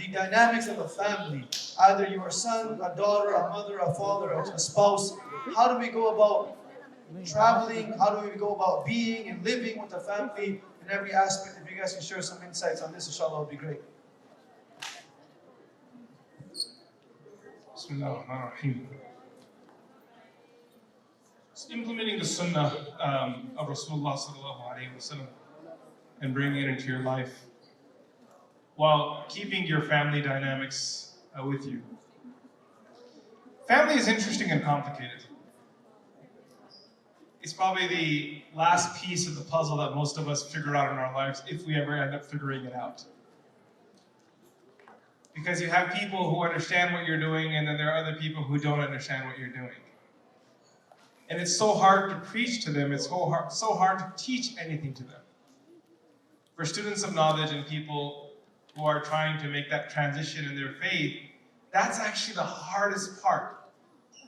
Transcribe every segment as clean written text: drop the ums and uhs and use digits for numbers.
the dynamics of a family. Either you're a son, a daughter, a mother, a father, a spouse. How do we go about traveling? How do we go about being and living with a family in every aspect? If you guys can share some insights on this, inshallah, it would be great. Bismillahirrahmanirrahim. Implementing the sunnah of Rasulullah sallallahu alaihi wasallam and bringing it into your life while keeping your family dynamics with you. Family is interesting and complicated. It's probably the last piece of the puzzle that most of us figure out in our lives, if we ever end up figuring it out. Because you have people who understand what you're doing, and then there are other people who don't understand what you're doing. And it's so hard to preach to them, it's so hard to teach anything to them. For students of knowledge and people who are trying to make that transition in their faith, that's actually the hardest part.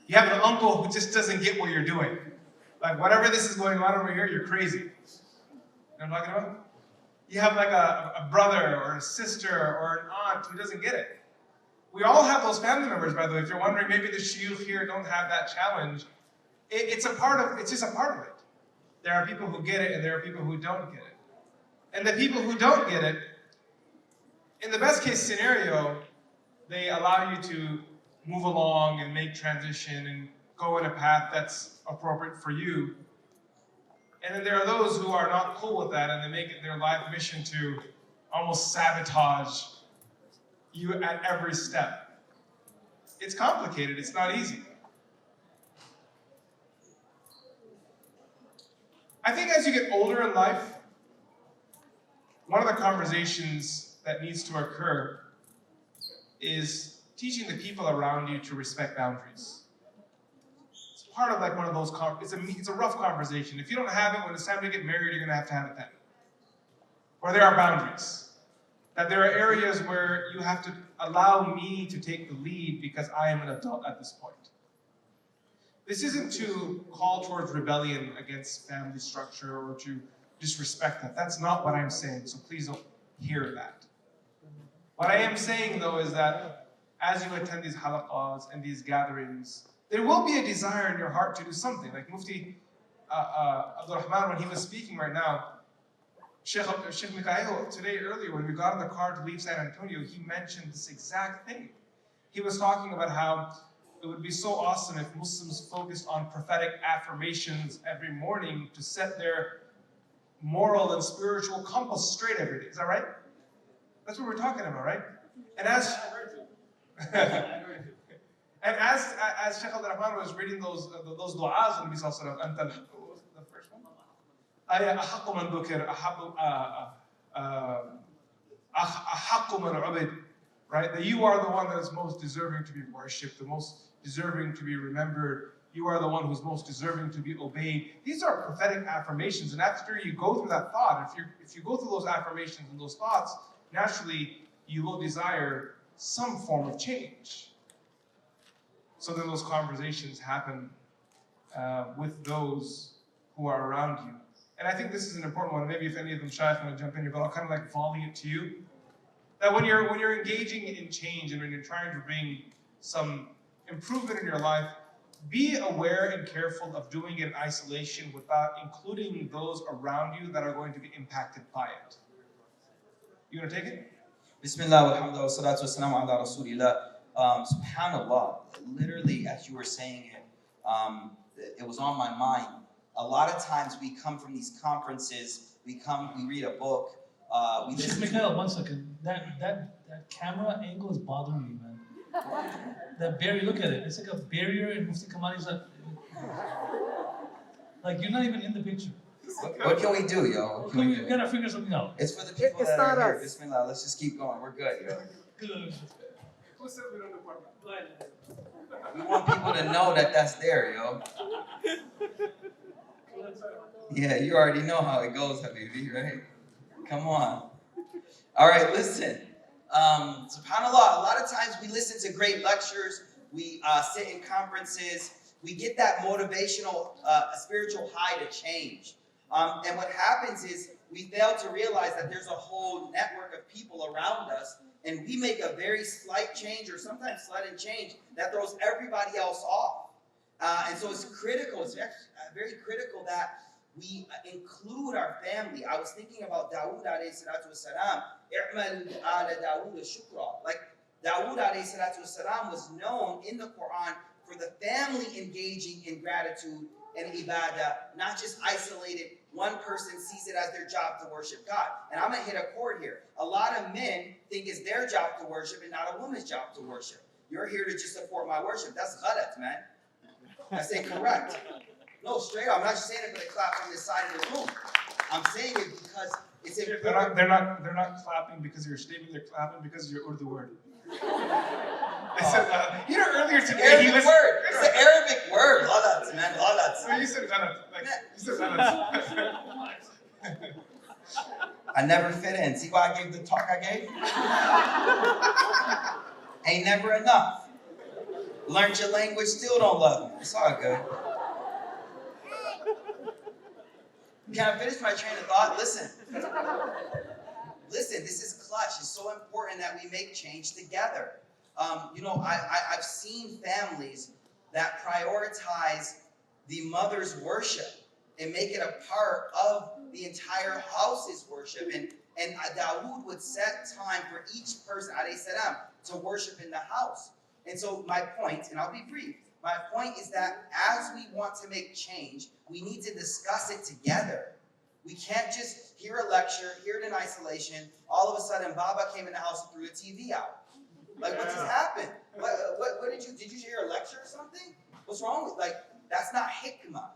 You have an uncle who just doesn't get what you're doing. Like, whatever this is going on over here, you're crazy. You know what I'm talking about? You have like a brother or a sister or an aunt who doesn't get it. We all have those family members, by the way. If you're wondering, maybe the shuyukh here don't have that challenge. It's just a part of it. There are people who get it and there are people who don't get it. And the people who don't get it, in the best case scenario, they allow you to move along and make transition and go in a path that's appropriate for you. And then there are those who are not cool with that and they make it their life mission to almost sabotage you at every step. It's complicated, it's not easy. I think as you get older in life, one of the conversations that needs to occur is teaching the people around you to respect boundaries. It's part of like one of those, it's a rough conversation. If you don't have it when it's time to get married, you're gonna have it then. Or there are boundaries. That there are areas where you have to allow me to take the lead because I am an adult at this point. This isn't to call towards rebellion against family structure or to disrespect that. That's not what I'm saying, so please don't hear that. What I am saying though is that as you attend these halaqas and these gatherings, there will be a desire in your heart to do something. Like Mufti Abdul Rahman, when he was speaking right now, Sheikh Mikhail, today earlier when we got in the car to leave San Antonio, he mentioned this exact thing. He was talking about how it would be so awesome if Muslims focused on prophetic affirmations every morning to set their moral and spiritual compass straight every day. Is that right? That's what we're talking about, right? And as and as Sheikh Abdul Rahman was reading those du'as in the first one, أحق من ذكر أحق من عبد, right? That you are the one that is most deserving to be worshipped, the most deserving to be remembered. You are the one who's most deserving to be obeyed. These are prophetic affirmations, and after you go through that thought, if you go through those affirmations and those thoughts, naturally you will desire some form of change. So then those conversations happen with those who are around you. And I think this is an important one. Maybe if any of them shaykh want to jump in here, but I'll kind of like volley it to you. That when you're engaging in change and when you're trying to bring some improvement in your life, be aware and careful of doing it in isolation without including those around you that are going to be impacted by it. You want to take it? Bismillah, walhamdulillah, wassalatu wassalamu ala rasulillah. Subhanallah, literally as you were saying it, it was on my mind. A lot of times we come from these conferences, we read a book, we listen to... Mikhail, one second. That camera angle is bothering me, man. That barrier, look at it. It's like a barrier and Mufti Kamali's like you're not even in the picture. What can we do, yo? You gotta figure something out. It's for the people that are here. Bismillah, let's just keep going. We're good, yo. Good. Who said we don't do part? We want people to know that that's there, yo. Yeah, you already know how it goes, Habibi, right? Come on. All right, listen. SubhanAllah, a lot of times we listen to great lectures, we sit in conferences, we get that motivational, spiritual high to change. And what happens is we fail to realize that there's a whole network of people around us and we make a very slight change, or sometimes sudden change, that throws everybody else off. And so it's critical, it's very critical that we include our family. I was thinking about Dawood alayhi salatu wasalam. "I'malu ala Dawood shukra." Like Dawood alayhi salatu wasalam was known in the Quran for the family engaging in gratitude and ibadah, not just isolated. One person sees it as their job to worship God. And I'm going to hit a chord here. A lot of men think it's their job to worship and not a woman's job to worship. You're here to just support my worship. That's ghalat, man. That's incorrect. No, straight up. I'm not just saying it for the clap from this side of the room. I'm saying it because it's important. They're not clapping because of your statement. They're clapping because of your Urdu word. They said, earlier today Arabic word. It's an Arabic word. Ghalat, man. Ghalat. No, you said ghalat. Like, you said ghalat. I never fit in. See why I gave the talk I gave? Ain't never enough. Learned your language, still don't love me. It's all good. Can I finish my train of thought? Listen, this is clutch. It's so important that we make change together. I've seen families that prioritize the mother's worship and make it a part of the entire house's worship. And Dawood would set time for each person, alayhi salam, to worship in the house. And so my point, and I'll be brief, my point is that as we want to make change, we need to discuss it together. We can't just hear a lecture, hear it in isolation. All of a sudden, Baba came in the house and threw the TV out. Like, what just happened? What did you hear a lecture or something? What's wrong with, that's not hikmah.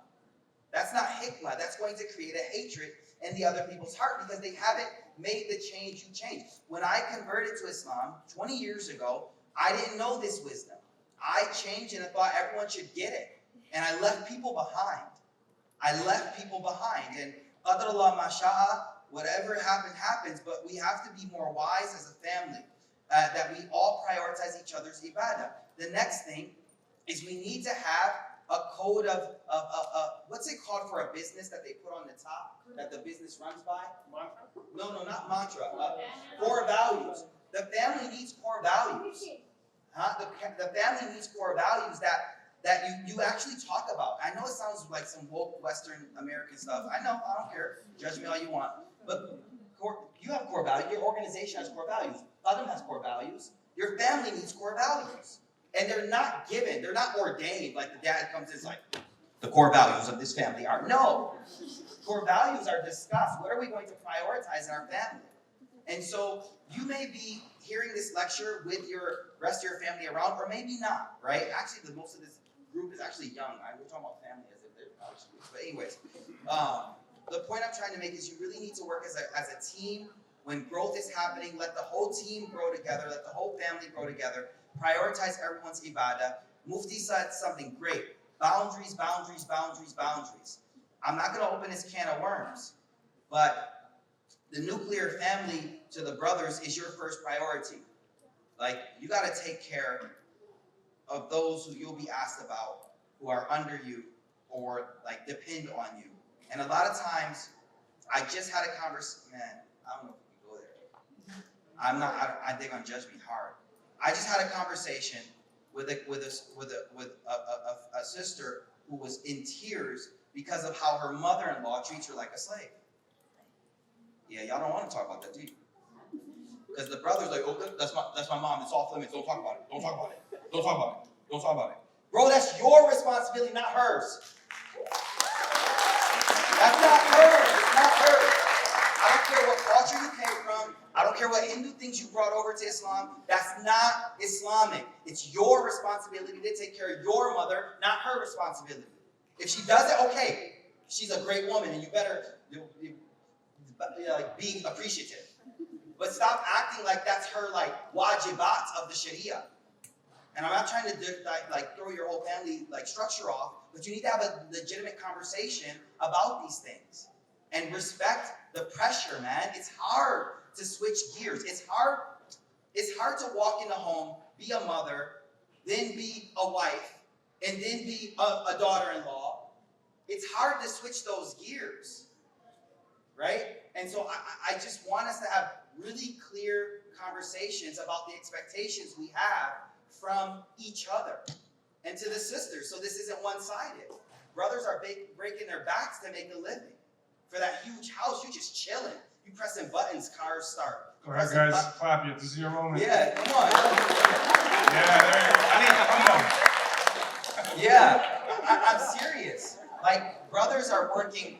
That's not hikmah. That's going to create a hatred in the other people's heart because they haven't made the change you change. When I converted to Islam 20 years ago, I didn't know this wisdom. I changed and I thought everyone should get it. And I left people behind. And qadarullah masha'a, whatever happens, but we have to be more wise as a family, that we all prioritize each other's ibadah. The next thing is we need to have a code of what's it called for a business that they put on the top, that the business runs by? Mantra? No, not mantra. Core values. The family needs core values. The family needs core values that you actually talk about. I know it sounds like some woke Western American stuff. I know, I don't care. Judge me all you want. But you have core values. Your organization has core values. Adam has core values. Your family needs core values. And they're not given. They're not ordained like the dad comes in like, the core values of this family are. No. Core values are discussed. What are we going to prioritize in our family? And so you may be hearing this lecture with your rest of your family around, or maybe not, right? Actually, most of this group is actually young. We're talking about family as if they're college students. But anyways, the point I'm trying to make is you really need to work as a team. When growth is happening, let the whole team grow together. Let the whole family grow together. Prioritize everyone's ibadah. Mufti said something great. Boundaries, boundaries, boundaries, boundaries. I'm not going to open this can of worms, but the nuclear family to the brothers is your first priority. Like, you got to take care of those who you'll be asked about, who are under you or like depend on you. And a lot of times, I just had a conversation. Man, I don't know if we can go there. They're gonna judge me hard. I just had a conversation with a sister who was in tears because of how her mother-in-law treats her like a slave. Yeah, y'all don't want to talk about that, do you? Because the brother's like, oh, that's my mom. It's off limits. Don't talk about it. Don't talk about it. Don't talk about it. Don't talk about it. Bro, that's your responsibility, not hers. That's not hers. It's not hers. I don't care what culture you came from. I don't care what Hindu things you brought over to Islam. That's not Islamic. It's your responsibility to take care of your mother, not her responsibility. If she does it, okay. She's a great woman, and you better be appreciative. But stop acting like that's her wajibat of the Sharia. And I'm not trying to throw your whole family structure off, but you need to have a legitimate conversation about these things and respect the pressure, man. It's hard to switch gears. It's hard to walk in a home, be a mother, then be a wife, and then be a daughter-in-law. It's hard to switch those gears, right? And so I just want us to have really clear conversations about the expectations we have from each other. And to the sisters, so this isn't one-sided. Brothers are breaking their backs to make a living. For that huge house, you're just chilling. You pressing buttons, cars start. Go ahead, guys, clap you. This is your moment. Yeah, come on. Yeah, there you go. I need to come down. Yeah, I'm serious. Like, brothers are working.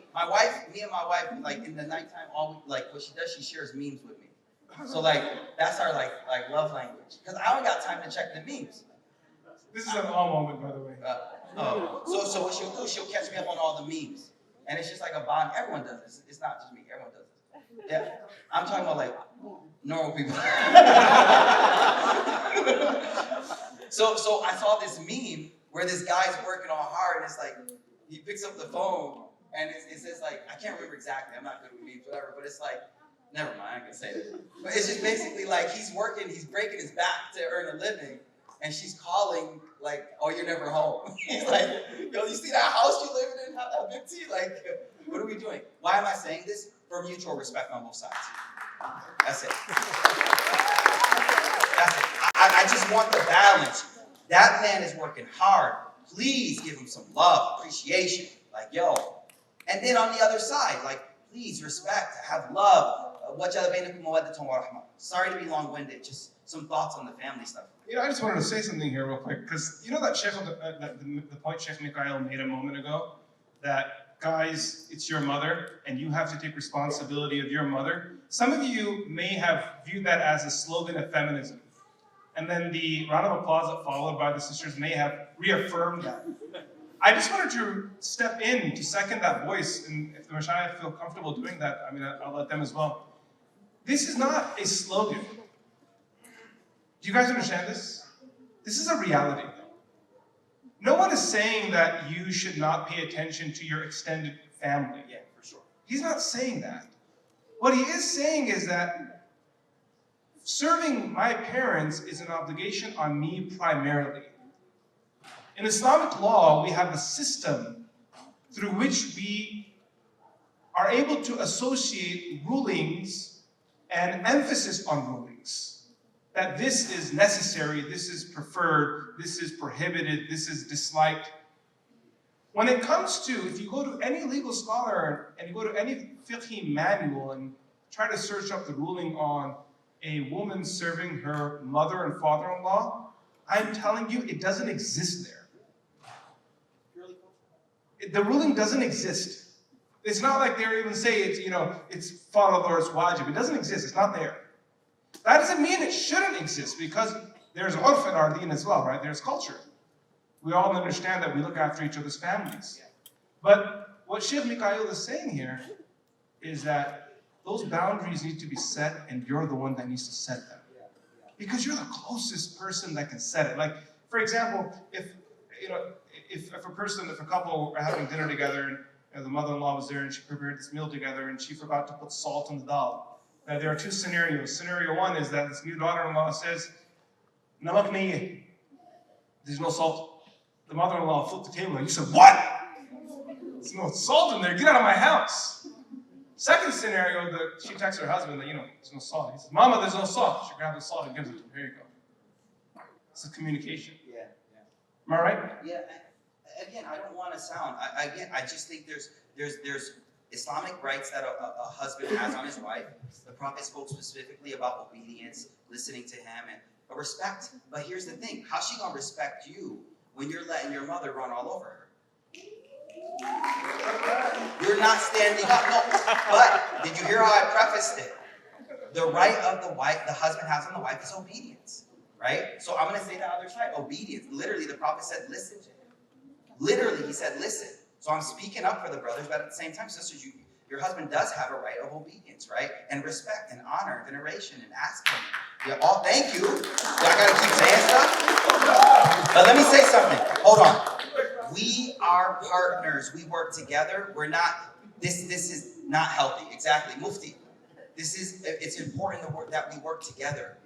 Me and my wife, like, in the nighttime, what she does, she shares memes with me. So, like, that's our, like love language. Because I don't got time to check the memes. This is an all moment, by the way. So what she'll do, she'll catch me up on all the memes. And it's just like a bond. Everyone does this. It's not just me. Everyone does this. Yeah. I'm talking about, like, normal people. So I saw this meme where this guy's working all hard, and it's like, he picks up the phone, and it says, like, I can't remember exactly. I'm not good with memes, whatever. But it's like, never mind, I can say this. But it's just basically like he's working, he's breaking his back to earn a living. And she's calling, like, oh, you're never home. He's like, yo, you see that house you living in? How that big tea? Like, what are we doing? Why am I saying this? For mutual respect on both sides. That's it. That's it. I just want the balance. That man is working hard. Please give him some love, appreciation. Like, yo. And then on the other side, like, please respect, have love. Sorry to be long-winded. Just some thoughts on the family stuff. You know, I just wanted to say something here real quick, because you know that the point Sheikh Mikhail made a moment ago, that guys, it's your mother, and you have to take responsibility of your mother. Some of you may have viewed that as a slogan of feminism, and then the round of applause that followed by the sisters may have reaffirmed that. I just wanted to step in to second that voice, and if the Mashayikh feel comfortable doing that, I mean, I'll let them as well. This is not a slogan. Do you guys understand this? This is a reality. No one is saying that you should not pay attention to your extended family. Yeah, for sure. He's not saying that. What he is saying is that serving my parents is an obligation on me primarily. In Islamic law, we have a system through which we are able to associate rulings and emphasis on rulings. That this is necessary, this is preferred, this is prohibited, this is disliked. When it comes to, if you go to any legal scholar and you go to any fiqh manual and try to search up the ruling on a woman serving her mother and father-in-law, I'm telling you, it doesn't exist there. The ruling doesn't exist. It's not like they even say it's, it's farad or it's wajib. It doesn't exist, it's not there. That doesn't mean it shouldn't exist, because there's urf in our deen as well, right? There's culture. We all understand that we look after each other's families. But what Sheikh Mikhail is saying here is that those boundaries need to be set, and you're the one that needs to set them. Because you're the closest person that can set it. Like, for example, if a couple are having dinner together, and the mother-in-law was there and she prepared this meal together and she forgot to put salt in the dal. Now, there are two scenarios. Scenario one is that this new daughter-in-law says, "Namak nahi hai." There's no salt. The mother-in-law flipped the table and you said, "What? There's no salt in there. Get out of my house." Second scenario, she texts her husband that, there's no salt. He says, "Mama, there's no salt." She grabs the salt and gives it to him. Here you go. It's a communication. Yeah. Am I right? Yeah. Again, I don't want to sound. I just think there's Islamic rights that a husband has on his wife. The Prophet spoke specifically about obedience, listening to him, and respect. But here's the thing: how's she gonna respect you when you're letting your mother run all over her? You're not standing up. No. But did you hear how I prefaced it? The right of the husband has on the wife is obedience, right? So I'm gonna say the other side: obedience. Literally, the Prophet said, "Listen to him." Literally, he said, "Listen." So I'm speaking up for the brothers, but at the same time, sisters, your husband does have a right of obedience, right? And respect and honor, veneration, and asking. Yeah, thank you. I gotta keep saying stuff? But let me say something. Hold on. We are partners. We work together. We're not, this is not healthy. Exactly. Mufti. It's important that we work together.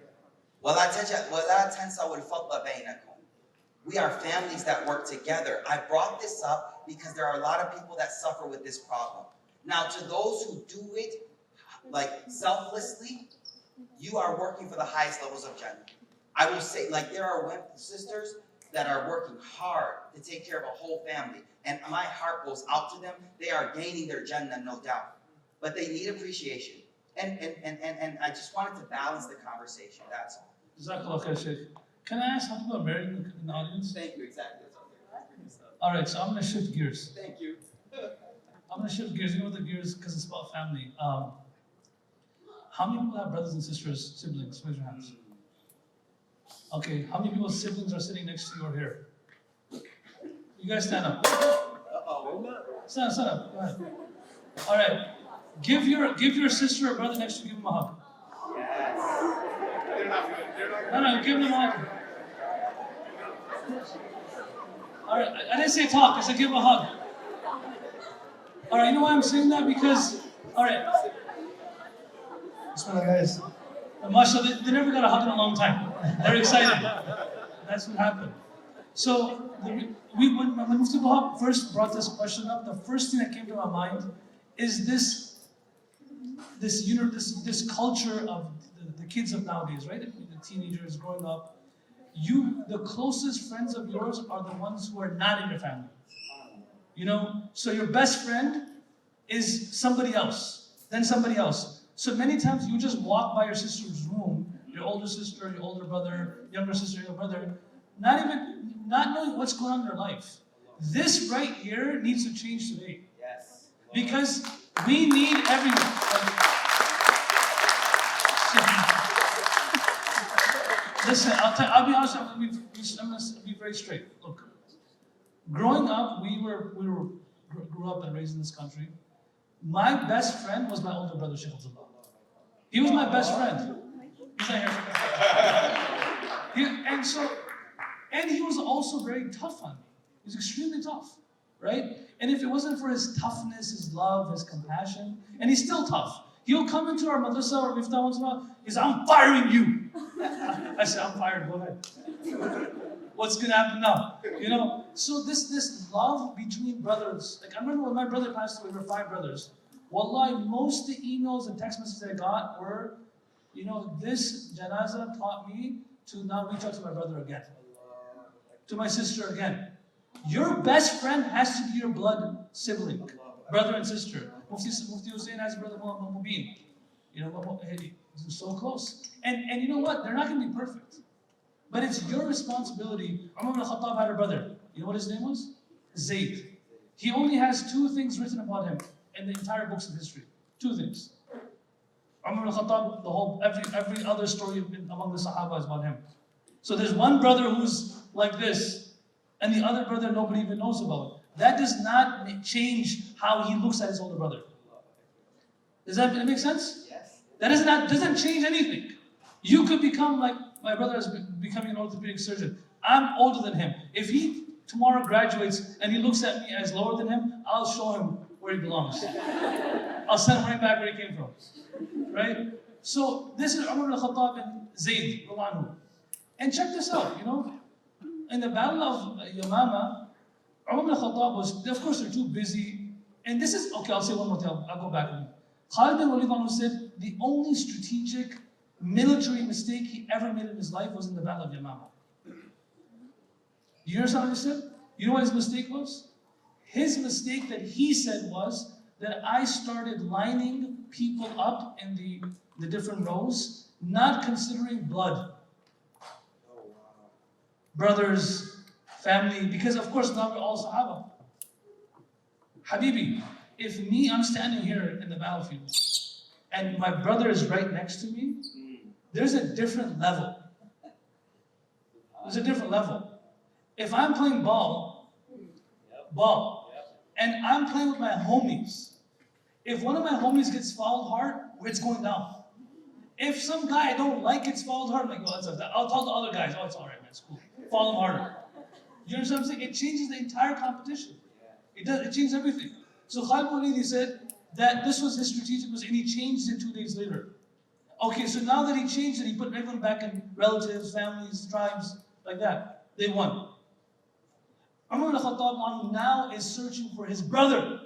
وَلَا تَنْسَوْا الْفَضْلَ بَيْنَكُمْ. We are families that work together. I brought this up because there are a lot of people that suffer with this problem. Now, to those who do it like selflessly, you are working for the highest levels of Jannah. I will say, like, there are sisters that are working hard to take care of a whole family. And my heart goes out to them. They are gaining their Jannah, no doubt. But they need appreciation. And I just wanted to balance the conversation, that's all. Jazakallah khair, Sheikh. Can I ask how people are married in the audience? Thank you, exactly. All right, so I'm going to shift gears. Thank you. I'm going to shift gears. You know what the gears, because it's about family. How many people have brothers and sisters, siblings? Raise your hands. Okay, how many people's siblings are sitting next to you or here? You guys stand up. Stand up. Go ahead. All right. Give your sister or brother next to you, give them a hug. No, give them a hug. All right, I didn't say talk, I said give them a hug. All right, you know why I'm saying that? Because, all right. Bismillah, guys. MashaAllah, they never got a hug in a long time. They're excited. That's what happened. So, when Mufti Wahab first brought this question up, the first thing that came to my mind is this culture of the kids of nowadays, right? The teenagers growing up. The closest friends of yours are the ones who are not in your family. You know, so your best friend is somebody else, then somebody else. So many times you just walk by your sister's room, your older sister, your older brother, younger sister, younger brother, not knowing what's going on in their life. This right here needs to change today. Yes. Because we need everyone. Listen, I'll be honest. I'm going to be very straight. Look, growing up, we grew up and raised in this country. My best friend was my older brother, Sheikh Abdullah. He was my best friend. He's not here. And he was also very tough on me. He was extremely tough, right? And if it wasn't for his toughness, his love, his compassion, and he's still tough. He'll come into our madrasa or Miftaah once in a while. He says, "I'm firing you." I said, "I'm fired. Go ahead." What's gonna happen now? You know. So this love between brothers. Like I remember when my brother passed away, we were 5 brothers. Wallahi, most of the emails and text messages I got were, you know, this janaza taught me to not reach out to my brother again, to my sister again. Your best friend has to be your blood sibling, brother and sister. Mufti Hussain has a brother, Mubin. You know, he's so close. And you know what? They're not going to be perfect. But it's your responsibility. Umar ibn Khattab had a brother. You know what his name was? Zayd. He only has 2 things written about him in the entire books of history. 2 things. Umar ibn Khattab, every other story among the Sahaba is about him. So there's one brother who's like this, and the other brother nobody even knows about. That does not change how he looks at his older brother. Does that make sense? Yes. That doesn't change anything. You could become like my brother is becoming an orthopedic surgeon. I'm older than him. If he tomorrow graduates and he looks at me as lower than him, I'll show him where he belongs. I'll send him right back where he came from. Right? So this is Umar ibn Khattab and Zayd. And check this out, you know. In the Battle of Yamama, Umar ibn Khattab was, of course, they're too busy. And this is, okay, I'll say one more thing, I'll go back. Khalid bin Walid said the only strategic military mistake he ever made in his life was in the Battle of Yamama. You understand what he said? You know what his mistake was? His mistake that he said was that I started lining people up in the different rows, not considering blood. Brothers, family, because of course now we're all Sahaba. Habibi, if I'm standing here in the battlefield and my brother is right next to me, there's a different level. There's a different level. If I'm playing ball, and I'm playing with my homies, if one of my homies gets fouled hard, it's going down. If some guy I don't like gets fouled hard, I'm like, well, I'll tell the other guys, oh, it's all right, man, it's cool. Foul him harder. You understand what I'm saying? It changes the entire competition. It changes everything. So Khalid bin Walid said that this was his strategic mistake, and he changed it 2 days later. Okay, so now that he changed it, he put everyone back in relatives, families, tribes, like that. They won. Umar ibn Khattab now is searching for his brother.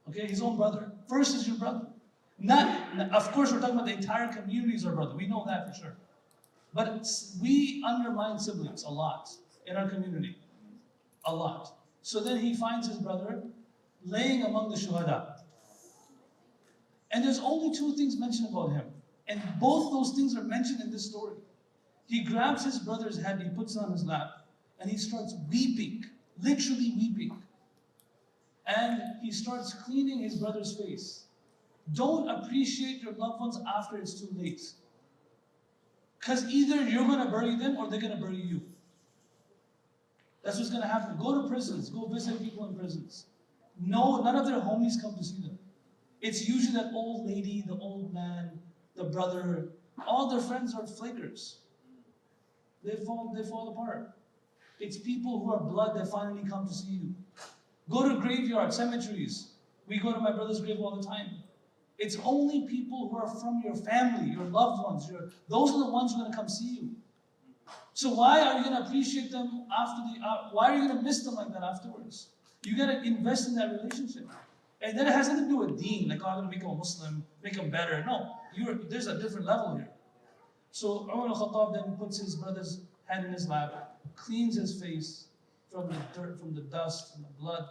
Okay, his own brother. First is your brother. Of course, we're talking about the entire community is our brother. We know that for sure. But we undermine siblings a lot in our community. A lot. So then he finds his brother laying among the shuhada. And there's only two things mentioned about him. And both those things are mentioned in this story. He grabs his brother's head, he puts it on his lap, and he starts weeping, literally weeping. And he starts cleaning his brother's face. Don't appreciate your loved ones after it's too late. Because either you're going to bury them or they're going to bury you. That's what's going to happen. Go to prisons. Go visit people in prisons. No, none of their homies come to see them. It's usually that old lady, the old man, the brother. All their friends are flakers. They fall apart. It's people who are blood that finally come to see you. Go to graveyards, cemeteries. We go to my brother's grave all the time. It's only people who are from your family, your loved ones. Those are the ones who are going to come see you. So why are you going to appreciate them why are you going to miss them like that afterwards? You got to invest in that relationship. And then it has nothing to do with deen, like, oh, I'm going to make him a Muslim, make him better. No, there's a different level here. So Umar al-Khattab then puts his brother's hand in his lap, cleans his face from the dirt, from the dust, from the blood,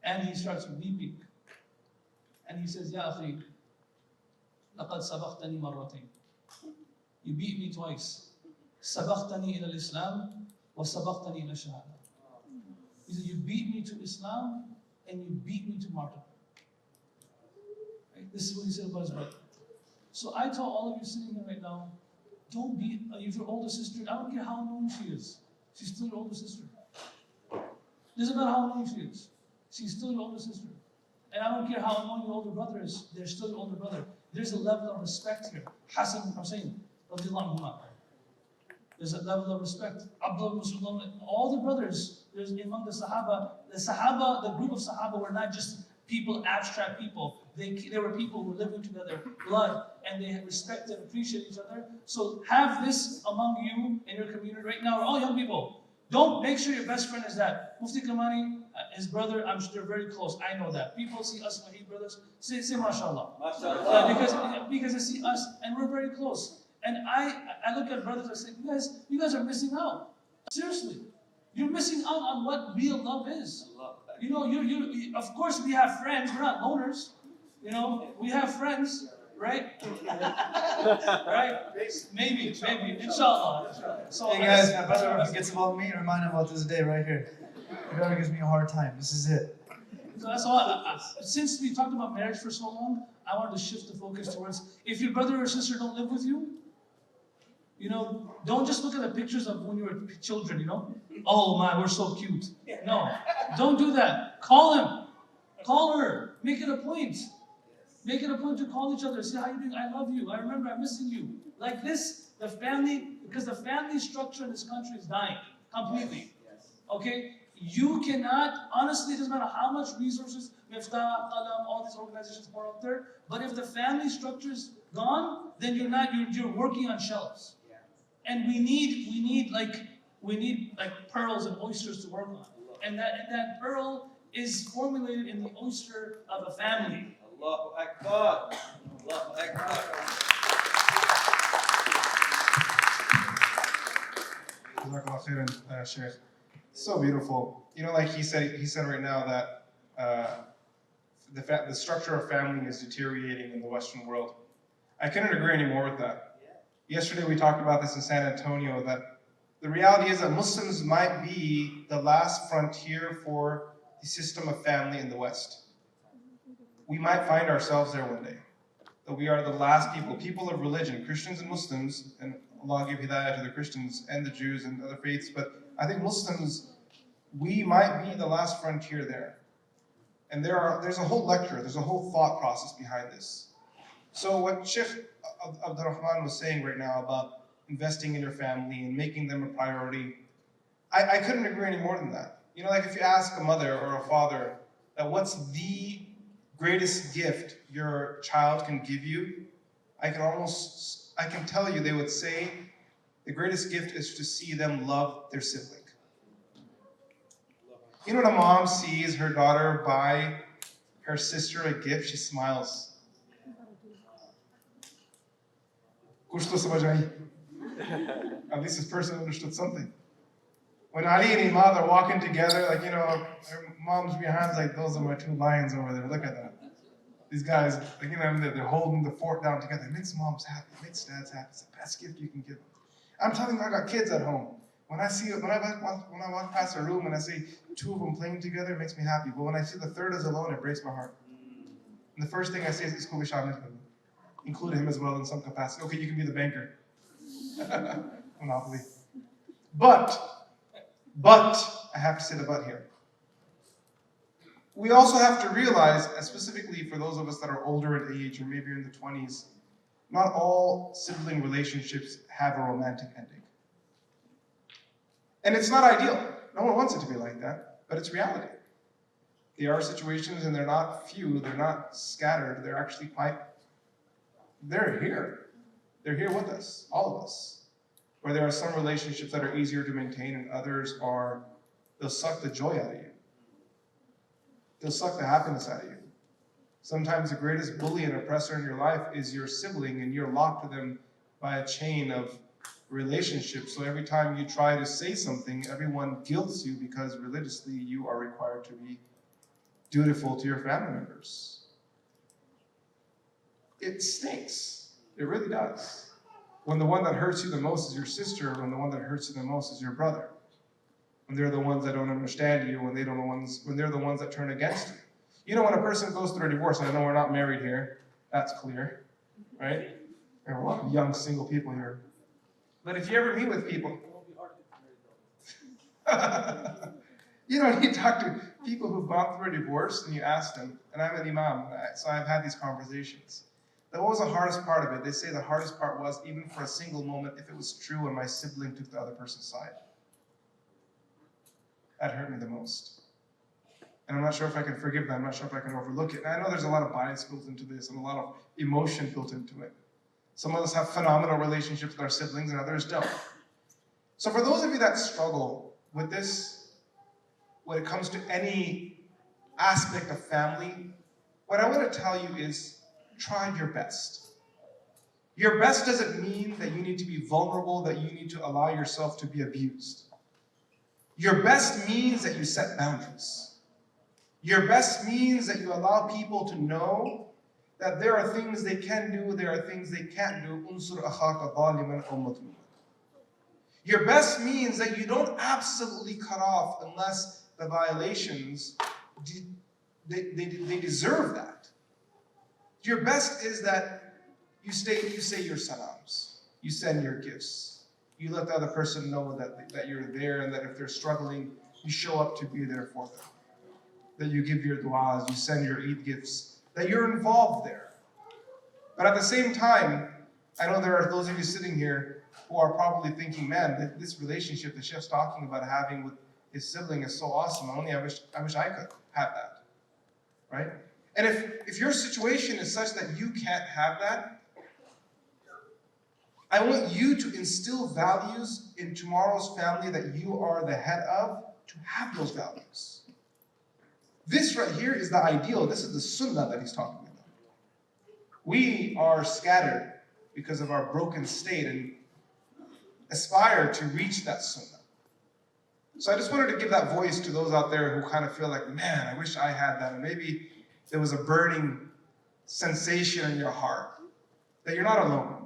and he starts weeping. And he says, Ya akhi, laqad sabaqtani marratain. You beat me twice. Sabaqtani ila al-Islam, wa sabaqtani ila shahada. He said, you beat me to Islam, and you beat me to martyrdom. Right? This is what he said about his brother. So I tell all of you sitting here right now, don't beat, if your older sister, I don't care how annoying she is, she's still your older sister. Doesn't matter how annoying she is, she's still your older sister. And I don't care how annoying your older brother is, they're still your older brother. There's a level of respect here. Hassan and Hussein, radiallahu anhuma. There's a level of respect. Abdullah, all the brothers, there's among the Sahaba, the group of Sahaba were not just people, abstract people. They were people who were living together, blood, and they respected and appreciated each other. So have this among you in your community right now, all young people. Don't make sure your best friend is that. Mufti Kamani, his brother, I'm sure they're very close. I know that. People see us Wahid brothers, say mashallah. Because they see us and we're very close. And I look at brothers, I say, you guys are missing out. Seriously. You're missing out on what real love is. You know, of course we have friends, we're not loners. You know, we have friends, right? Right? Maybe, inshallah. So, Hey guys, my brother ever forgets about me, remind him about this day right here. He ever gives me a hard time, this is it. So that's all. Since we talked about marriage for so long, I wanted to shift the focus towards, if your brother or sister don't live with you, you know, don't just look at the pictures of when you were children, you know? Oh my, we're so cute. No, don't do that. Call him. Call her. Make it a point. Make it a point to call each other. Say, how you doing? I love you. I remember I'm missing you. Like this, the family, because the family structure in this country is dying completely. Okay? You cannot, honestly, it doesn't matter how much resources, Miftaah, Qalam, all these organizations pour out there, but if the family structure is gone, then you're working on shelves. And we need like pearls and oysters to work on. And that pearl is formulated in the oyster of a family. Allahu Akbar. Allahu Akbar. Jazakallah khairan, Sheikh. So beautiful. You know, like he said right now that the structure of family is deteriorating in the Western world. I couldn't agree any more with that. Yesterday we talked about this in San Antonio, that the reality is that Muslims might be the last frontier for the system of family in the West. We might find ourselves there one day. That we are the last people of religion, Christians and Muslims, and Allah give hidayah to the Christians and the Jews and other faiths, but I think Muslims, we might be the last frontier there. And there's a whole lecture, there's a whole thought process behind this. So what Sheikh Abdurrahman was saying right now about investing in your family and making them a priority, I couldn't agree any more than that. You know, like if you ask a mother or a father that what's the greatest gift your child can give you, I can tell you they would say the greatest gift is to see them love their sibling. You know, when a mom sees her daughter buy her sister a gift, she smiles. Kuch to samajh aayi. At least this person understood something. When Ali and Imad are walking together, like, their mom's behind, like, those are my two lions over there. Look at that. These guys, like, they're holding the fort down together. It makes moms happy. It makes dads happy. It's the best gift you can give them. I'm telling you, I got kids at home. When I walk past a room and I see two of them playing together, it makes me happy. But when I see the third is alone, it breaks my heart. And the first thing I say is, "Isko bhi shamil karo." Include him as well in some capacity. Okay, you can be the banker. Monopoly. But, I have to say the but here. We also have to realize, and specifically for those of us that are older in age, or maybe in the 20s, not all sibling relationships have a romantic ending. And it's not ideal. No one wants it to be like that, but it's reality. There are situations, and they're not few, they're not scattered, they're actually they're here. They're here with us, all of us. Where there are some relationships that are easier to maintain, and others they'll suck the joy out of you. They'll suck the happiness out of you. Sometimes the greatest bully and oppressor in your life is your sibling, and you're locked to them by a chain of relationships. So every time you try to say something, everyone guilts you because religiously you are required to be dutiful to your family members. It stinks. It really does. When the one that hurts you the most is your sister, when the one that hurts you the most is your brother. When they're the ones that don't understand you, when they're the ones that turn against you. When a person goes through a divorce, and I know we're not married here, that's clear, right? There are a lot of young single people here. But if you ever meet with people, you talk to people who've gone through a divorce and you ask them, and I'm an imam, so I've had these conversations. What was the hardest part of it? They say the hardest part was, even for a single moment, if it was true and my sibling took the other person's side. That hurt me the most. And I'm not sure if I can forgive them. I'm not sure if I can overlook it. And I know there's a lot of bias built into this and a lot of emotion built into it. Some of us have phenomenal relationships with our siblings and others don't. So for those of you that struggle with this, when it comes to any aspect of family, what I want to tell you is try your best. Your best doesn't mean that you need to be vulnerable, that you need to allow yourself to be abused. Your best means that you set boundaries. Your best means that you allow people to know that there are things they can do, there are things they can't do. Unsur akhaka zaliman aw mazluman. Your best means that you don't absolutely cut off unless the violations, they deserve that. Your best is that you say your salams, you send your gifts. You let the other person know that you're there, and that if they're struggling, you show up to be there for them. That you give your du'as, you send your Eid gifts, that you're involved there. But at the same time, I know there are those of you sitting here who are probably thinking, man, this relationship that Chef's talking about having with his sibling is so awesome. I wish I could have that, right? And if your situation is such that you can't have that, I want you to instill values in tomorrow's family that you are the head of, to have those values. This right here is the ideal. This is the sunnah that he's talking about. We are scattered because of our broken state and aspire to reach that sunnah. So I just wanted to give that voice to those out there who kind of feel like, man, I wish I had that. And maybe there was a burning sensation in your heart that you're not alone.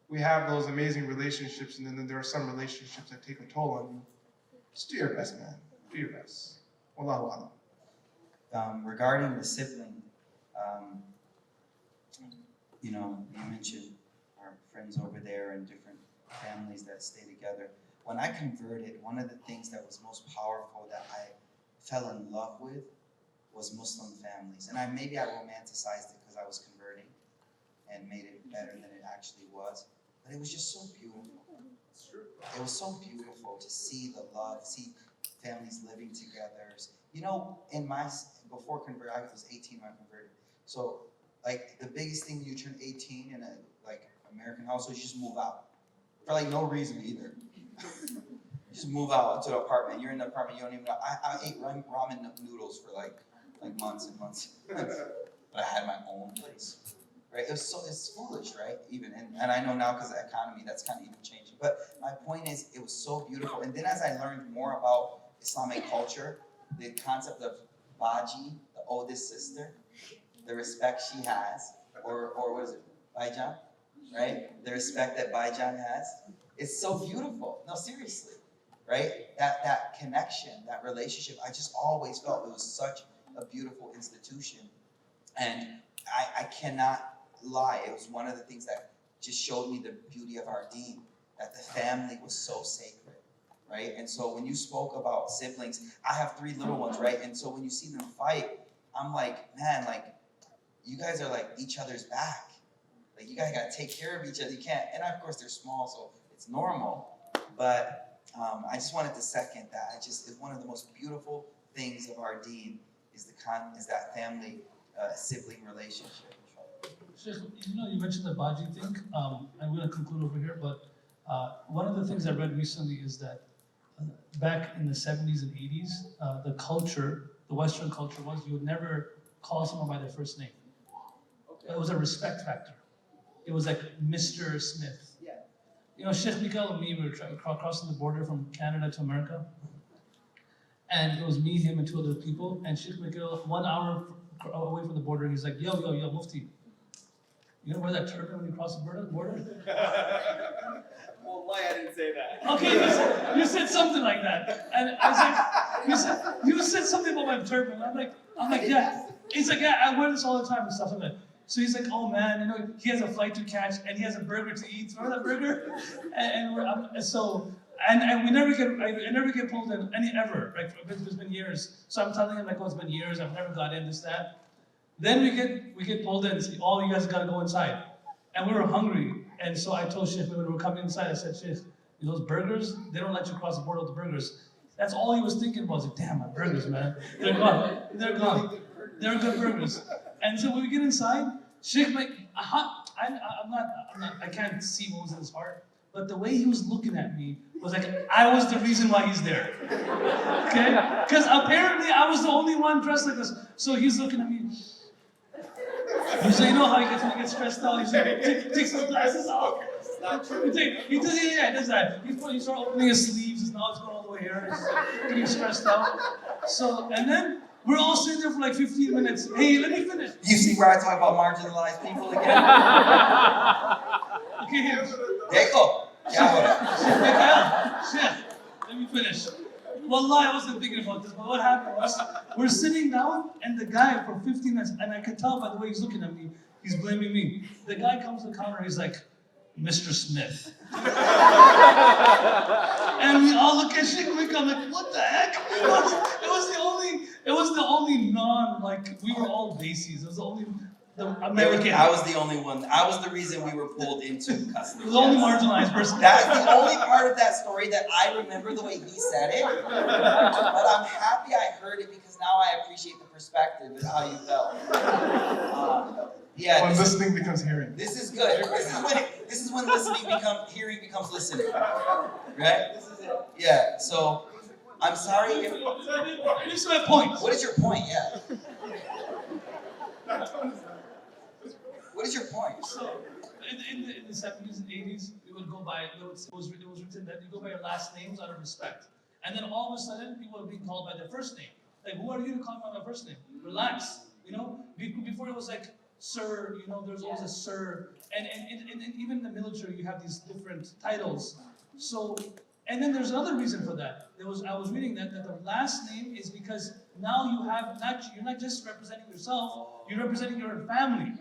We have those amazing relationships, and then there are some relationships that take a toll on you. Just do your best, man. Do your best. Wallahu a'lam. Regarding the sibling, you mentioned our friends over there and different families that stay together. When I converted, one of the things that was most powerful that I fell in love with was Muslim families. And maybe I romanticized it because I was converting and made it better than it actually was. But it was just so beautiful. It was so beautiful to see the love, see families living together. Before convert, I was 18 when I converted. So, the biggest thing when you turn 18 in a American household, you just move out for no reason either. You just move out to the apartment. You're in the apartment. You don't even know. I ate ramen noodles for months and months. But I had my own place. right? It's foolish, right? Even, and I know now because of the economy, that's kind of even changing. But my point is, it was so beautiful. And then as I learned more about Islamic culture, the concept of Baji, the oldest sister, the respect she has, or what is it, Baijan, right? The respect that Baijan has, it's so beautiful. No, seriously, right? That connection, that relationship, I just always felt it was such a beautiful institution. And I cannot lie, it was one of the things that just showed me the beauty of our deen, that the family was so sacred, right? And so when you spoke about siblings, I have 3 little ones, right? And so when you see them fight, I'm like, man, like, you guys are like each other's back. Like, you guys gotta take care of each other. You can't, and of course they're small, so it's normal. But I just wanted to second that. It's one of the most beautiful things of our deen is that family sibling relationship. Sheikh, you mentioned the Baji thing. I'm going to conclude over here, but one of the things I read recently is that back in the 70s and 80s, the culture, the Western culture was you would never call someone by their first name. It was a respect factor. It was like Mr. Smith. Yeah. Sheikh Mikael and me, we were crossing the border from Canada to America. And it was me, him, and 2 other people. And Sheikh Mikael, 1 hour away from the border, he's like, yo, Mufti. You don't wear that turban when you cross the border? Well, why I didn't say that. Okay, you said something like that. And I was like, you said something about my turban. I'm like, yeah. He's like, yeah, I wear this all the time and stuff like that. So he's like, oh man, he has a flight to catch and he has a burger to eat. Remember that burger? And we never I never get pulled in ever. Right? It's been years. So I'm telling him like, oh, it's been years. I've never got in this, that. Then we get pulled in and say, oh, you guys gotta go inside. And we were hungry. And so I told Sheikh, when we were coming inside, I said, Sheikh, those burgers, they don't let you cross the border with the burgers. That's all he was thinking about. I was like, damn, my burgers, man. They're gone. They're gone. They're good burgers. And so when we get inside, Sheikh, like, I can't see what was in his heart. But the way he was looking at me was like, I was the reason why he's there. Okay? Because apparently I was the only one dressed like this. So he's looking at me. So you know how he gets when he gets stressed out? He takes his glasses off. It's not true. He does that. He starts opening his sleeves, his mouth's going all the way here. He's getting stressed out. So, and then we're all sitting there for like 15 minutes. Hey, let me finish. You see where I talk about marginalized people again? Okay, here. There you go. Yeah, Chef, let me finish. Wallah, I wasn't thinking about this, but what happened was, we're sitting down, and the guy for 15 minutes, and I can tell by the way he's looking at me, he's blaming me. The guy comes to the counter, he's like, Mr. Smith. And we all look at Sheikh Rick, I'm like, what the heck? It was the only we were all bases. It was the only American. I was the only one. I was the reason we were pulled into custody. It was the only marginalized person. That's the only part of that story that I remember the way he said it. But I'm happy I heard it because now I appreciate the perspective and how you felt. Yeah. When listening becomes hearing. This is good. This is when hearing becomes listening. Right? This is it. Yeah. So I'm sorry if. This is my point. What is your point? Yeah. What is your point? So, in the 70s and 80s, we would go by, it was written that you go by your last names out of respect. And then all of a sudden, people are being called by their first name. Like, who are you to call me by my first name? Relax, Before it was like, sir, there's always a sir. And even in the military, you have these different titles. So, and then there's another reason for that. I was reading that the last name is because now you're not just representing yourself, you're representing your family.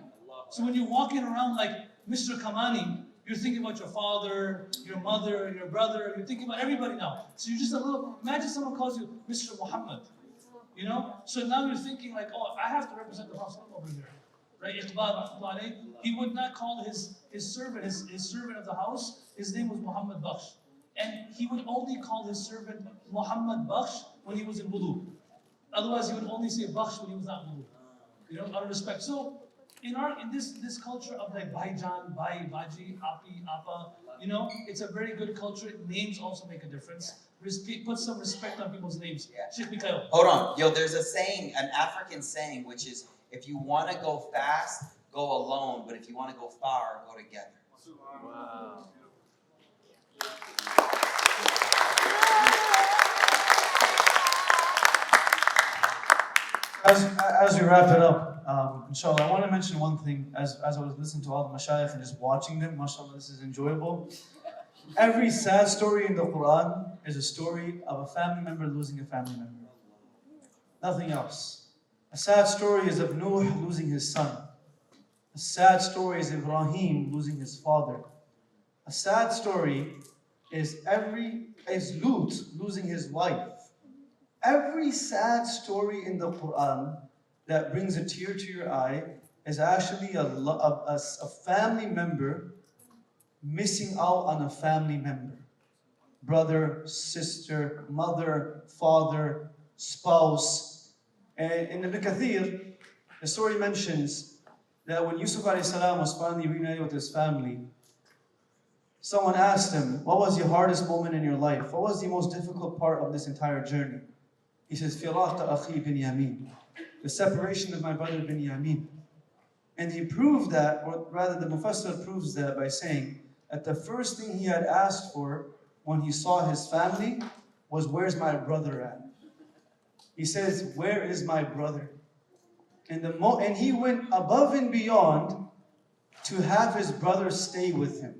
So when you're walking around like Mr. Kamani, you're thinking about your father, your mother, your brother, you're thinking about everybody now. So you're just imagine someone calls you Mr. Muhammad, So now you're thinking like, oh, I have to represent the Prophet over here, right? Iqbal, he would not call his servant, his servant of the house, his name was Muhammad Bakhsh. And he would only call his servant Muhammad Bakhsh when he was in wudu. Otherwise, he would only say Bakhsh when he was not in wudu. Out of respect. So, in this culture of like Baijan, Bai, Baji, Api, Apa, it's a very good culture. Names also make a difference. Put some respect on people's names. Yeah. Sheikh Mikael. Hold on. There's a saying, an African saying, which is, if you want to go fast, go alone, but if you want to go far, go together. Wow. As we wrap it up, inshallah, I want to mention one thing. As I was listening to all the mashayikh and just watching them, mashallah, this is enjoyable. Every sad story in the Quran is a story of a family member losing a family member. Nothing else. A sad story is of Nuh losing his son. A sad story is Ibrahim losing his father. A sad story is Lut losing his wife. Every sad story in the Quran that brings a tear to your eye is actually a family member missing out on a family member. Brother, sister, mother, father, spouse. And in Ibn Kathir, the story mentions that when Yusuf a.s. was finally reunited with his family, someone asked him, what was the hardest moment in your life? What was the most difficult part of this entire journey? He says, Firaqta akhi Binyamin, the separation of my brother Binyamin. And he proved that, or rather the Mufassir proves that by saying that the first thing he had asked for when he saw his family was, where's my brother at? He says, where is my brother? And he went above and beyond to have his brother stay with him,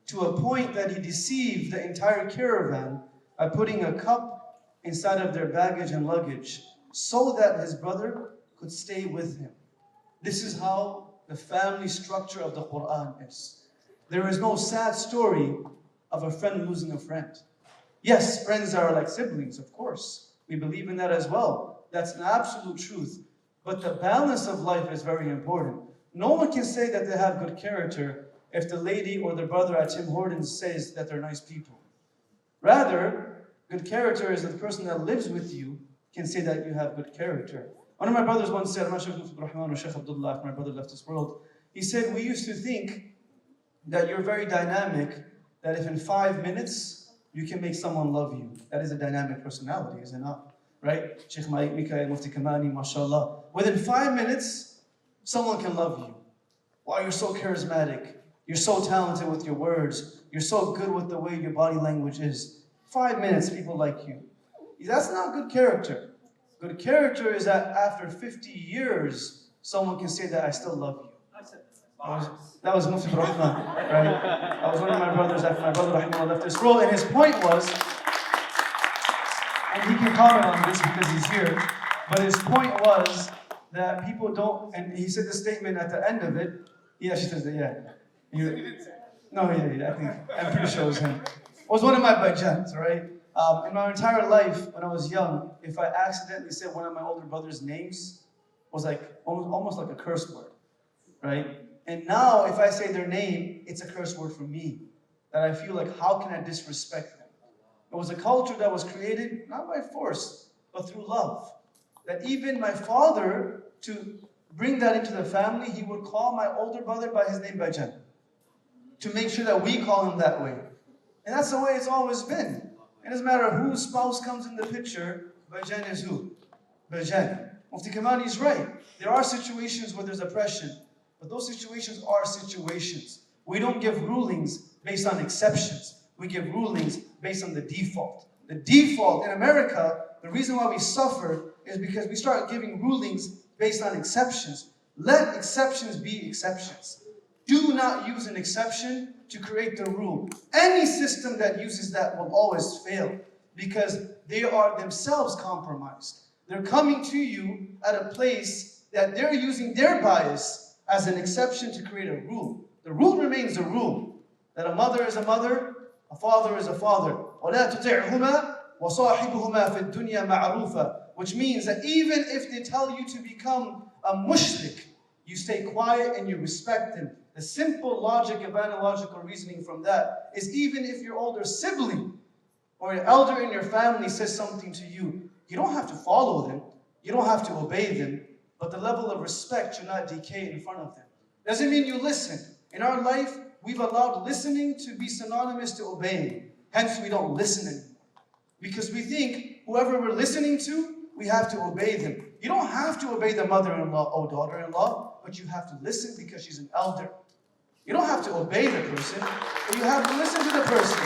to a point that he deceived the entire caravan by putting a cup inside of their baggage and luggage so that his brother could stay with him. This is how the family structure of the Quran is. There is no sad story of a friend losing a friend. Yes, friends are like siblings, of course. We believe in that as well. That's an absolute truth. But the balance of life is very important. No one can say that they have good character if the lady or the brother at Tim Hortons says that they're nice people. Rather, good character is that the person that lives with you can say that you have good character. One of my brothers once said, I'm not sure if Miftaah Rahman or Sheikh Abdullah, if my brother left this world, he said, we used to think that you're very dynamic, that if in 5 minutes you can make someone love you. That is a dynamic personality, is it not? Right? Sheikh Mikael, Mufti Kamani, mashallah. Within 5 minutes, someone can love you. Wow, you're so charismatic. You're so talented with your words. You're so good with the way your body language is. 5 minutes, people like you. That's not good character. Good character is that after 50 years, someone can say that I still love you. That was Mufti Rahman, right? That was one of my brothers after my brother Rahman left this world, and his point was, and he can comment on this because he's here, but his point was that people don't, and he said the statement at the end of it, he actually says that, no, I think, I'm pretty sure it was him. It was one of my bajans, right? In my entire life, when I was young, if I accidentally said one of my older brother's names, it was like almost like a curse word, right? And now, if I say their name, it's a curse word for me. That I feel like, how can I disrespect them? It was a culture that was created, not by force, but through love. That even my father, to bring that into the family, he would call my older brother by his name, Bajan, to make sure that we call him that way. And that's the way it's always been. It doesn't matter whose spouse comes in the picture, Bajan is who? Bajan. Mufti Kamani is right. There are situations where there's oppression, but those situations are situations. We don't give rulings based on exceptions. We give rulings based on the default. The default in America, the reason why we suffer is because we start giving rulings based on exceptions. Let exceptions be exceptions. Do not use an exception to create the rule. Any system that uses that will always fail because they are themselves compromised. They're coming to you at a place that they're using their bias as an exception to create a rule. The rule remains a rule. That a mother is a mother, a father is a father. وَلَا تُطِعْهُمَا وَصَاحِبُهُمَا فِي الدُّنْيَا مَعْرُوفًا. Which means that even if they tell you to become a mushrik, you stay quiet and you respect them. The simple logic of analogical reasoning from that is even if your older sibling or an elder in your family says something to you, you don't have to follow them, you don't have to obey them, but the level of respect should not decay in front of them. Doesn't mean you listen. In our life, we've allowed listening to be synonymous to obeying. Hence, we don't listen anymore. Because we think whoever we're listening to, we have to obey them. You don't have to obey the mother-in-law or daughter-in-law, but but you have to listen because she's an elder. You don't have to obey the person, but you have to listen to the person.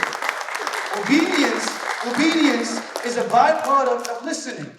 Obedience is a byproduct of listening.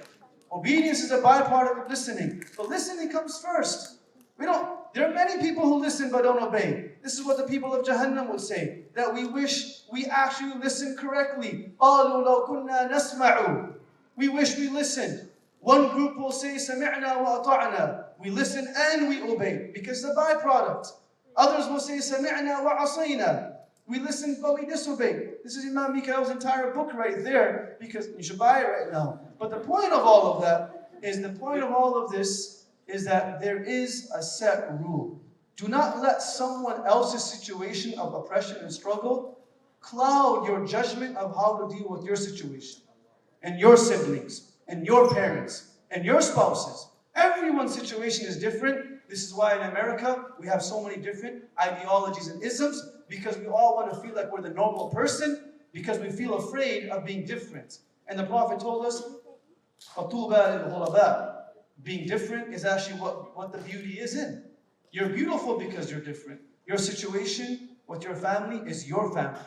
Obedience is a byproduct of listening. But listening comes first. There are many people who listen but don't obey. This is what the people of Jahannam would say, that we wish we actually listened correctly. قَالُوا لَوْ كُنَّا نَسْمَعُ. We wish we listened. One group will say, سَمِعْنَا وَأَطَعْنَا. We listen and we obey, because it's a byproduct. Others will say, سَمِعْنَا وَعَصَيْنَا. We listen but we disobey. This is Imam Mikhail's entire book right there, because you should buy it right now. But the point of all of that is, is that there is a set rule. Do not let someone else's situation of oppression and struggle cloud your judgment of how to deal with your situation, and your siblings, and your parents, and your spouses. Everyone's situation is different. This is why in America we have so many different ideologies and isms, because we all want to feel like we're the normal person, because we feel afraid of being different. And the Prophet told us, فَطُوبَى لِلْغُرَبَاءِ. Being different is actually what the beauty is in. You're beautiful because you're different. Your situation with your family is your family.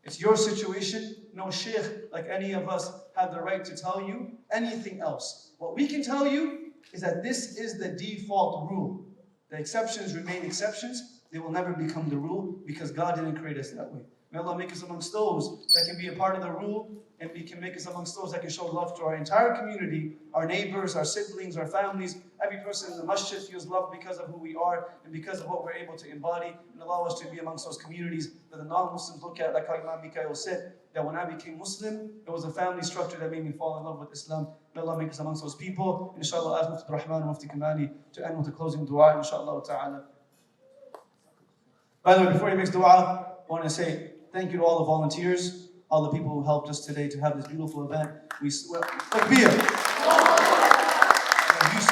It's your situation. No sheikh like any of us have the right to tell you anything else. What we can tell you is that this is the default rule. The exceptions remain exceptions. They will never become the rule, because God didn't create us that way. May Allah make us amongst those that can be a part of the rule, and we can make us amongst those that can show love to our entire community, our neighbors, our siblings, our families. Every person in the masjid feels loved because of who we are and because of what we're able to embody, and allow us to be amongst those communities that the non-Muslims look at. Like how Imam Mikhail said, that when I became Muslim, it was a family structure that made me fall in love with Islam. May Allah make us amongst those people. Inshallah, ask Mufti Rahman and Mufti Kamali to end with a closing dua, inshallah ta'ala. By the way, before he makes dua, I want to say thank you to all the volunteers, all the people who helped us today to have this beautiful event. Takbir.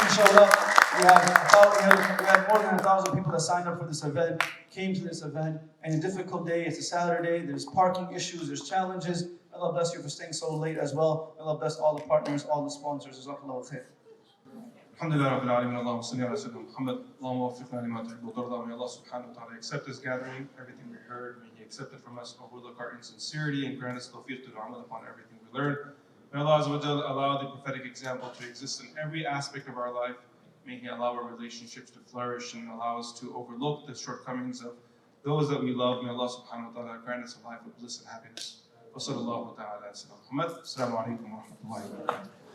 Inshallah, we have more than 1,000 people that signed up for this event, came to this event, and a difficult day. It's a Saturday. There's parking issues. There's challenges. Allah bless you for staying so late as well. Allah bless all the partners, all the sponsors. Jazakallahu khair. Alhamdulillah Rabbil Alameen, Allahumma salli ala Sayyidina Muhammad, Allahumma waffiqna lima tuhibbu wa tarda. May Allah subhanahu wa ta'ala accept this gathering, everything we heard. May He accept it from us, overlook our insincerity, and grant us tawfiq to do amal upon everything we learn. May Allah Azza wa Jalla allow the prophetic example to exist in every aspect of our life. May He allow our relationships to flourish and allow us to overlook the shortcomings of those that we love. May Allah subhanahu wa ta'ala grant us a life of bliss and happiness. Wa sallallahu ta'ala ala Sayyidina Muhammad. Assalamu alaikum wa rahmatullahi wa barakatuh.